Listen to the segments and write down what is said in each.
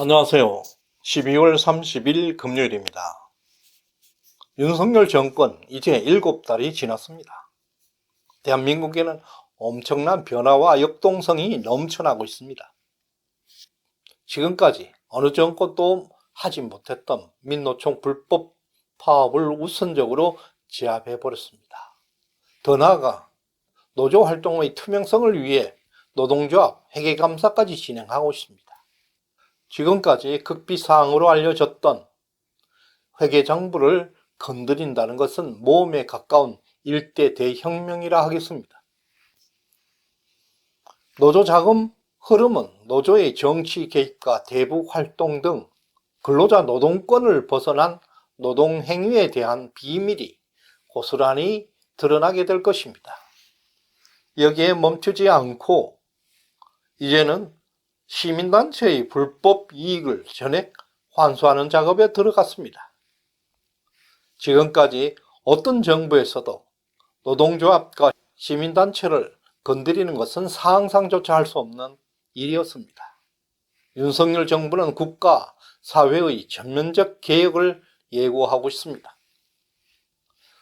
안녕하세요. 12월 30일 금요일입니다. 윤석열 정권 이제 7달이 지났습니다. 대한민국에는 엄청난 변화와 역동성이 넘쳐나고 있습니다. 지금까지 어느 정권도 하지 못했던 민노총 불법 파업을 우선적으로 제압해버렸습니다. 더 나아가 노조활동의 투명성을 위해 노동조합 회계감사까지 진행하고 있습니다. 지금까지 극비사항으로 알려졌던 회계장부를 건드린다는 것은 모험에 가까운 일대 대혁명이라 하겠습니다. 노조자금 흐름은 노조의 정치 개입과 대북 활동 등 근로자 노동권을 벗어난 노동행위에 대한 비밀이 고스란히 드러나게 될 것입니다. 여기에 멈추지 않고 이제는 시민단체의 불법 이익을 전액 환수하는 작업에 들어갔습니다. 지금까지 어떤 정부에서도 노동조합과 시민단체를 건드리는 것은 상상조차 할 수 없는 일이었습니다. 윤석열 정부는 국가, 사회의 전면적 개혁을 예고하고 있습니다.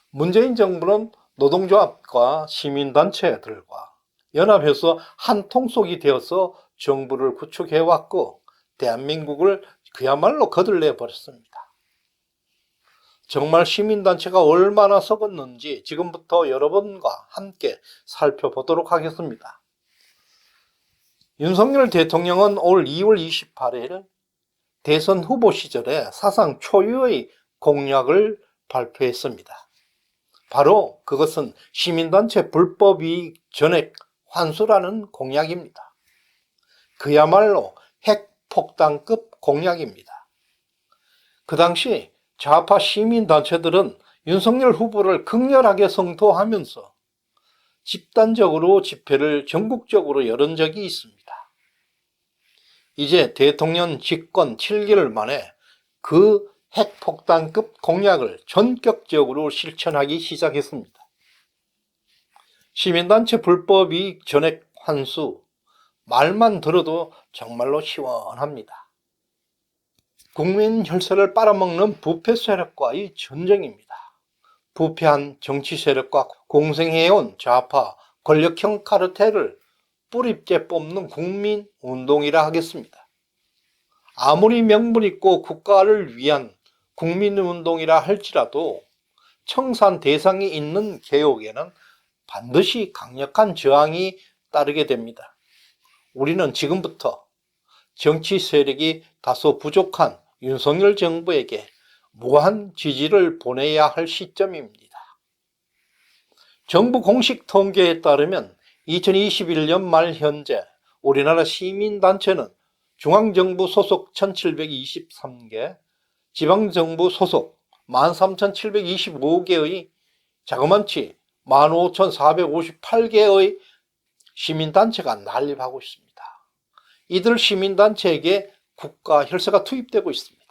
문재인 정부는 노동조합과 시민단체들과 연합해서 한 통속이 되어서 정부를 구축해왔고 대한민국을 그야말로 거들내 버렸습니다. 정말 시민단체가 얼마나 썩었는지 지금부터 여러분과 함께 살펴보도록 하겠습니다. 윤석열 대통령은 올 2월 28일 대선 후보 시절에 사상 초유의 공약을 발표했습니다. 바로 그것은 시민단체 불법이익 전액 환수라는 공약입니다. 그야말로 핵폭탄급 공약입니다. 그 당시 좌파 시민단체들은 윤석열 후보를 극렬하게 성토하면서 집단적으로 집회를 전국적으로 열은 적이 있습니다. 이제 대통령 집권 7개월 만에 그 핵폭탄급 공약을 전격적으로 실천하기 시작했습니다. 시민단체 불법이익 전액 환수, 말만 들어도 정말로 시원합니다. 국민 혈세를 빨아먹는 부패 세력과의 전쟁입니다. 부패한 정치 세력과 공생해온 좌파 권력형 카르텔을 뿌리째 뽑는 국민운동이라 하겠습니다. 아무리 명분 있고 국가를 위한 국민운동이라 할지라도 청산 대상이 있는 개혁에는 반드시 강력한 저항이 따르게 됩니다. 우리는 지금부터 정치 세력이 다소 부족한 윤석열 정부에게 무한 지지를 보내야 할 시점입니다. 정부 공식 통계에 따르면 2021년 말 현재 우리나라 시민단체는 중앙정부 소속 1723개, 지방정부 소속 13,725개의 자그만치 15,458개의 시민단체가 난립하고 있습니다. 이들 시민단체에게 국가 혈세가 투입되고 있습니다.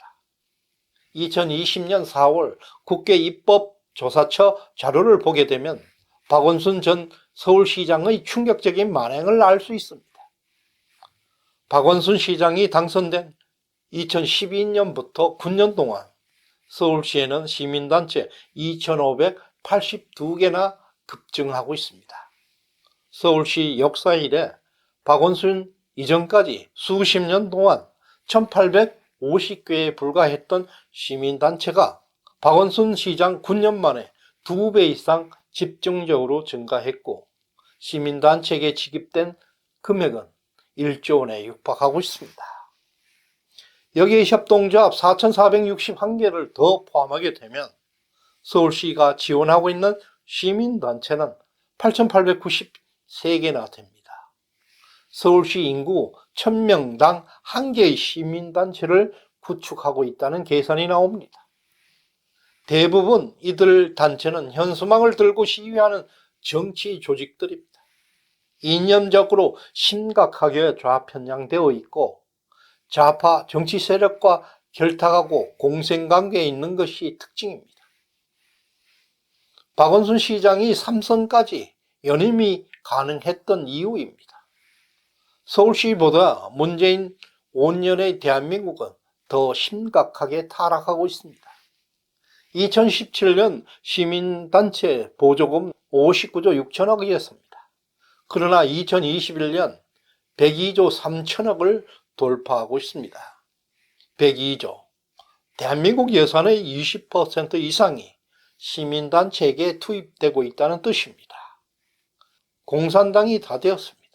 2020년 4월 국회 입법조사처 자료를 보게 되면 박원순 전 서울시장의 충격적인 만행을 알 수 있습니다. 박원순 시장이 당선된 2012년부터 9년 동안 서울시에는 시민단체 2,582개나 급증하고 있습니다. 서울시 역사 이래 박원순 이전까지 수십 년 동안 1850개에 불과했던 시민단체가 박원순 시장 9년 만에 2배 이상 집중적으로 증가했고 시민단체에게 지급된 금액은 1조 원에 육박하고 있습니다. 여기에 협동조합 4,461개를 더 포함하게 되면 서울시가 지원하고 있는 시민단체는 8,893개나 됩니다. 서울시 인구 1000명당 1개의 시민단체를 구축하고 있다는 계산이 나옵니다. 대부분 이들 단체는 현수막을 들고 시위하는 정치 조직들입니다. 이념적으로 심각하게 좌편향되어 있고 좌파 정치 세력과 결탁하고 공생관계에 있는 것이 특징입니다. 박원순 시장이 3선까지 연임이 가능했던 이유입니다. 서울시보다 문재인 5년의 대한민국은 더 심각하게 타락하고 있습니다. 2017년 시민단체 보조금 59조 6천억이었습니다. 그러나 2021년 102조 3천억을 돌파하고 있습니다. 102조. 대한민국 예산의 20% 이상이 시민단체에게 투입되고 있다는 뜻입니다. 공산당이 다 되었습니다.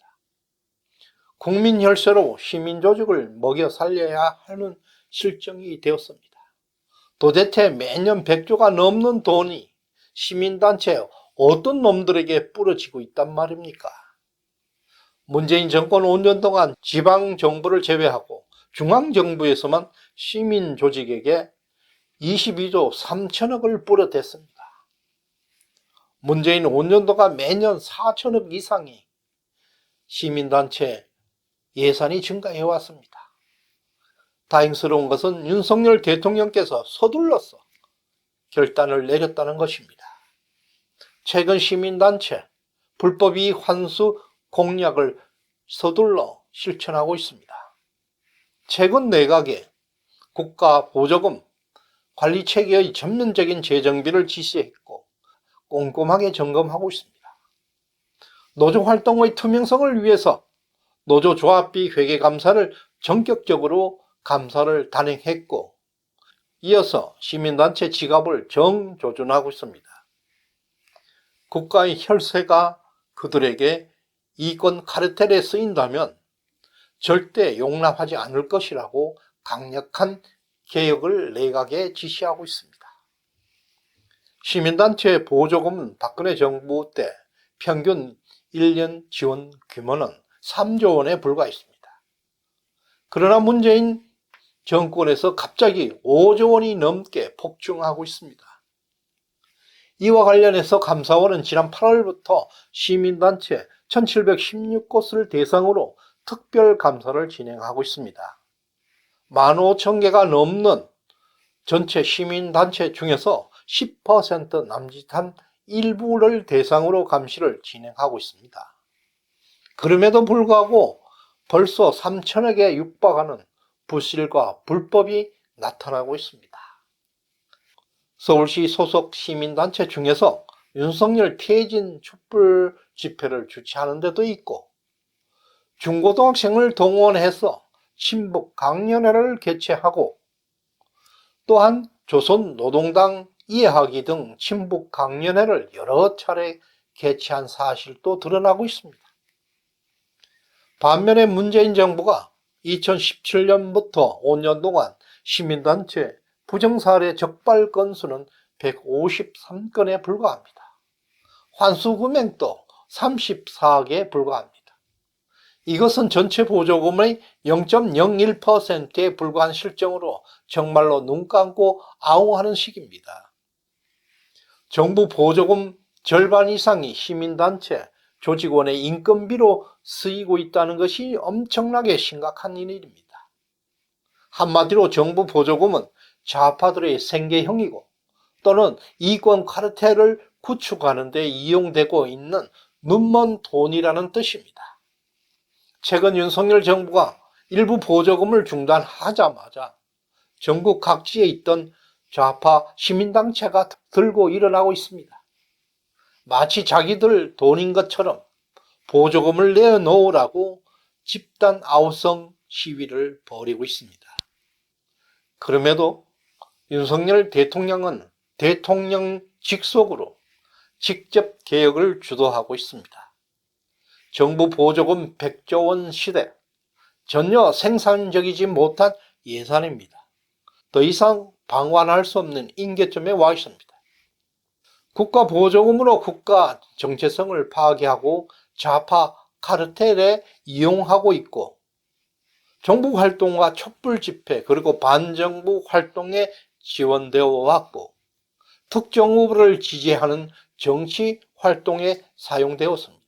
국민 혈세로 시민조직을 먹여 살려야 하는 실정이 되었습니다. 도대체 매년 100조가 넘는 돈이 시민단체에 어떤 놈들에게 뿌려지고 있단 말입니까? 문재인 정권 5년 동안 지방정부를 제외하고 중앙정부에서만 시민조직에게 22조 3천억을 뿌려댔습니다. 문재인 5년 동안 매년 4천억 이상이 시민단체 예산이 증가해왔습니다. 다행스러운 것은 윤석열 대통령께서 서둘러서 결단을 내렸다는 것입니다. 최근 시민단체 불법이익 환수 공약을 서둘러 실천하고 있습니다. 최근 내각에 국가보조금 관리체계의 전면적인 재정비를 지시했고 꼼꼼하게 점검하고 있습니다. 노조활동의 투명성을 위해서 노조조합비 회계감사를 전격적으로 감사를 단행했고 이어서 시민단체 지갑을 정조준하고 있습니다. 국가의 혈세가 그들에게 이권 카르텔에 쓰인다면 절대 용납하지 않을 것이라고 강력한 개혁을 내각에 지시하고 있습니다. 시민단체 보조금은 박근혜 정부 때 평균 1년 지원 규모는 3조 원에 불과했습니다. 그러나 문재인 정권에서 갑자기 5조 원이 넘게 폭증하고 있습니다. 이와 관련해서 감사원은 지난 8월부터 시민단체 1716곳을 대상으로 특별감사를 진행하고 있습니다. 15,000개가 넘는 전체 시민단체 중에서 10% 남짓한 일부를 대상으로 감시를 진행하고 있습니다. 그럼에도 불구하고 벌써 3천억에 육박하는 부실과 불법이 나타나고 있습니다. 서울시 소속 시민단체 중에서 윤석열 퇴진 촛불 집회를 주최하는 데도 있고 중고등학생을 동원해서 친북 강연회를 개최하고 또한 조선노동당 이해하기 등 친북 강연회를 여러 차례 개최한 사실도 드러나고 있습니다. 반면에 문재인 정부가 2017년부터 5년 동안 시민단체 부정사례 적발 건수는 153건에 불과합니다. 환수 금액도 34억에 불과합니다. 이것은 전체 보조금의 0.01%에 불과한 실정으로 정말로 눈 감고 아웅하는 시기입니다. 정부 보조금 절반 이상이 시민단체 조직원의 인건비로 쓰이고 있다는 것이 엄청나게 심각한 일입니다. 한마디로 정부 보조금은 좌파들의 생계형이고 또는 이권 카르텔을 구축하는 데 이용되고 있는 눈먼 돈이라는 뜻입니다. 최근 윤석열 정부가 일부 보조금을 중단하자마자 전국 각지에 있던 좌파 시민단체가 들고 일어나고 있습니다. 마치 자기들 돈인 것처럼 보조금을 내놓으라고 집단 아우성 시위를 벌이고 있습니다. 그럼에도 윤석열 대통령은 대통령 직속으로 직접 개혁을 주도하고 있습니다. 정부 보조금 100조 원 시대, 전혀 생산적이지 못한 예산입니다. 더 이상 방관할 수 없는 임계점에 와 있습니다. 국가 보조금으로 국가 정체성을 파괴하고 좌파 카르텔에 이용하고 있고 정부 활동과 촛불 집회 그리고 반정부 활동에 지원되어 왔고 특정 후보를 지지하는 정치 활동에 사용되었습니다.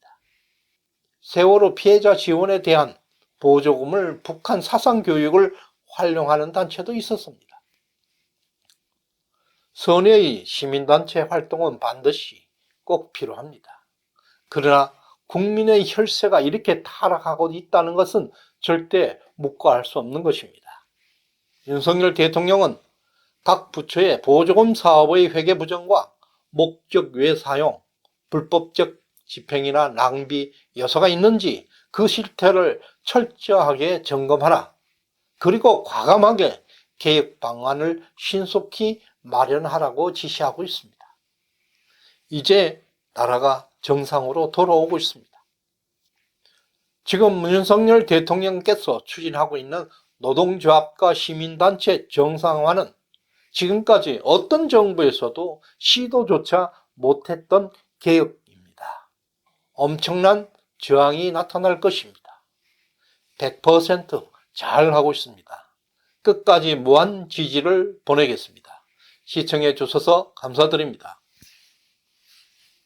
세월호 피해자 지원에 대한 보조금을 북한 사상교육을 활용하는 단체도 있었습니다. 선의의 시민단체 활동은 반드시 꼭 필요합니다. 그러나 국민의 혈세가 이렇게 타락하고 있다는 것은 절대 묵과할 수 없는 것입니다. 윤석열 대통령은 각 부처의 보조금 사업의 회계 부정과 목적 외 사용, 불법적 집행이나 낭비 요소가 있는지 그 실태를 철저하게 점검하라. 그리고 과감하게 개혁 방안을 신속히 마련하라고 지시하고 있습니다. 이제 나라가 정상으로 돌아오고 있습니다. 지금 윤석열 대통령께서 추진하고 있는 노동조합과 시민단체 정상화는 지금까지 어떤 정부에서도 시도조차 못했던 개혁입니다. 엄청난 저항이 나타날 것입니다. 100% 잘하고 있습니다. 끝까지 무한 지지를 보내겠습니다. 시청해 주셔서 감사드립니다.